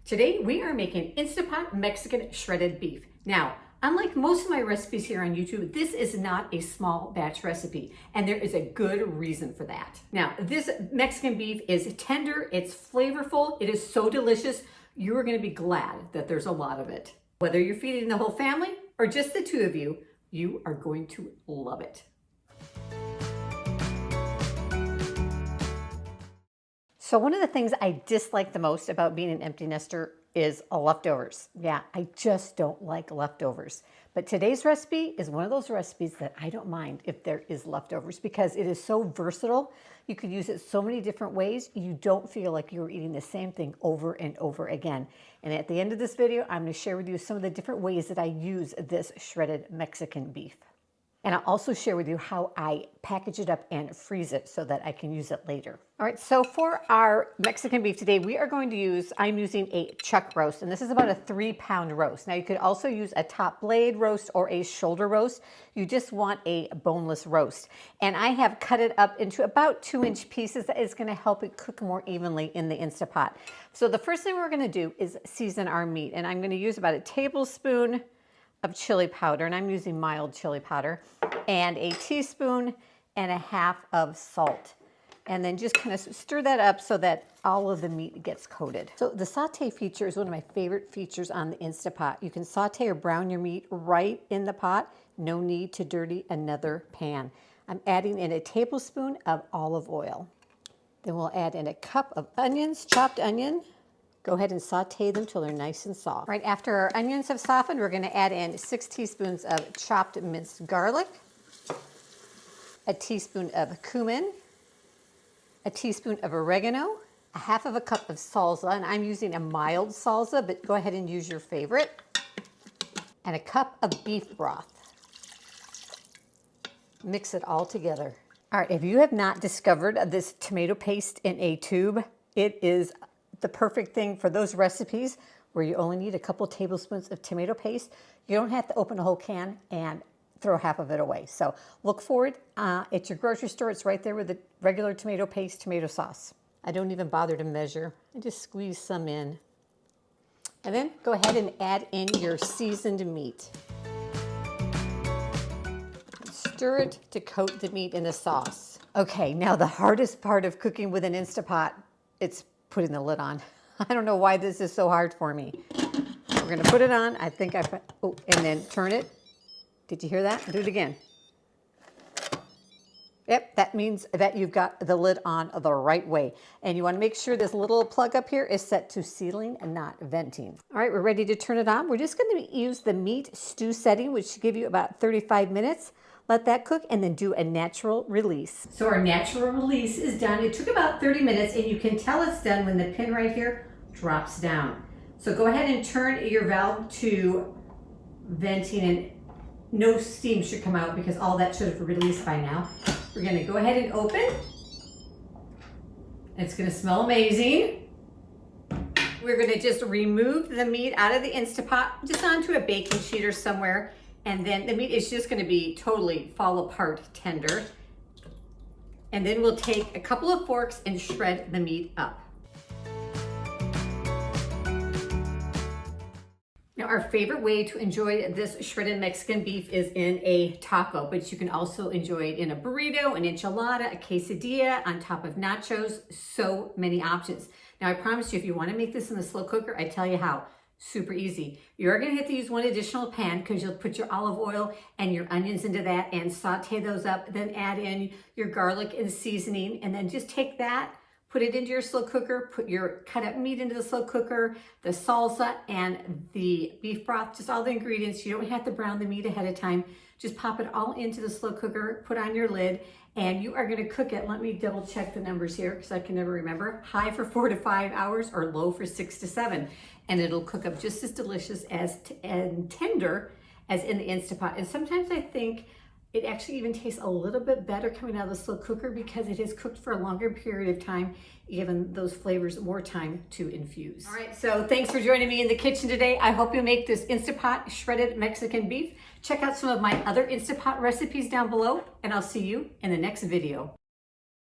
Today we are making Instant Pot Mexican shredded beef. Now, unlike most of my recipes here on YouTube, this is not a small batch recipe, and there is a good reason for that. Now, this Mexican beef is tender, it's flavorful, it is so delicious, you are gonna be glad that there's a lot of it. Whether you're feeding the whole family or just the two of you, you are going to love it. So one of the things I dislike the most about being an empty nester is leftovers. Yeah, I just don't like leftovers. But today's recipe is one of those recipes that I don't mind if there is leftovers because it is so versatile. You could use it so many different ways. You don't feel like you're eating the same thing over and over again. And at the end of this video, I'm going to share with you some of the different ways that I use this shredded Mexican beef. And I'll also share with you how I package it up and freeze it so that I can use it later. All right, so for our Mexican beef today, I'm using a chuck roast, and this is about a 3-pound roast. Now you could also use a top blade roast or a shoulder roast. You just want a boneless roast. And I have cut it up into about 2-inch pieces. That is gonna help it cook more evenly in the Instant Pot. So the first thing we're gonna do is season our meat, and I'm gonna use about a tablespoon of chili powder, and I'm using mild chili powder, and a teaspoon and a half of salt. And then just kind of stir that up so that all of the meat gets coated. So the saute feature is one of my favorite features on the Instant Pot. You can saute or brown your meat right in the pot. No need to dirty another pan. I'm adding in a tablespoon of olive oil. Then we'll add in a cup of onions, chopped onion. Go ahead and saute them till they're nice and soft. Right after our onions have softened, we're gonna add in 6 teaspoons of chopped minced garlic, a teaspoon of cumin, a teaspoon of oregano, a half of a cup of salsa, and I'm using a mild salsa, but go ahead and use your favorite, and a cup of beef broth. Mix it all together. All right, if you have not discovered this tomato paste in a tube, it is the perfect thing for those recipes where you only need a couple tablespoons of tomato paste. You don't have to open a whole can and throw half of it away. So look for it at your grocery store. It's right there with the regular tomato paste, tomato sauce. I don't even bother to measure. I just squeeze some in. And then go ahead and add in your seasoned meat. Stir it to coat the meat in the sauce. Okay, now the hardest part of cooking with an Instant Pot, it's putting the lid on. I don't know why this is so hard for me. We're gonna put it on. And then turn it. Did you hear that? Do it again. Yep, that means that you've got the lid on the right way. And you wanna make sure this little plug up here is set to sealing and not venting. All right, we're ready to turn it on. We're just gonna use the meat stew setting, which should give you about 35 minutes. Let that cook and then do a natural release. So our natural release is done. It took about 30 minutes and you can tell it's done when the pin right here drops down. So go ahead and turn your valve to venting and no steam should come out because all that should have released by now. We're gonna go ahead and open. It's gonna smell amazing. We're gonna just remove the meat out of the Instant Pot, just onto a baking sheet or somewhere. And then the meat is just gonna be totally fall apart tender. And then we'll take a couple of forks and shred the meat up. Now our favorite way to enjoy this shredded Mexican beef is in a taco, but you can also enjoy it in a burrito, an enchilada, a quesadilla, on top of nachos, so many options. Now I promise you, if you wanna make this in the slow cooker, I tell you how. Super easy. You're going to have to use one additional pan because you'll put your olive oil and your onions into that and saute those up. Then add in your garlic and seasoning, and then just take that, put it into your slow cooker, put your cut up meat into the slow cooker, the salsa and the beef broth, just all the ingredients. You don't have to brown the meat ahead of time. Just pop it all into the slow cooker, put on your lid, and you are going to cook it. Let me double check the numbers here because I can never remember. High for 4 to 5 hours or low for 6 to 7. And it'll cook up just as delicious and tender as in the Instant Pot. And sometimes I think it actually even tastes a little bit better coming out of the slow cooker because it is cooked for a longer period of time, giving those flavors more time to infuse. All right, so thanks for joining me in the kitchen today. I hope you make this Instant Pot shredded Mexican beef. Check out some of my other Instant Pot recipes down below, and I'll see you in the next video.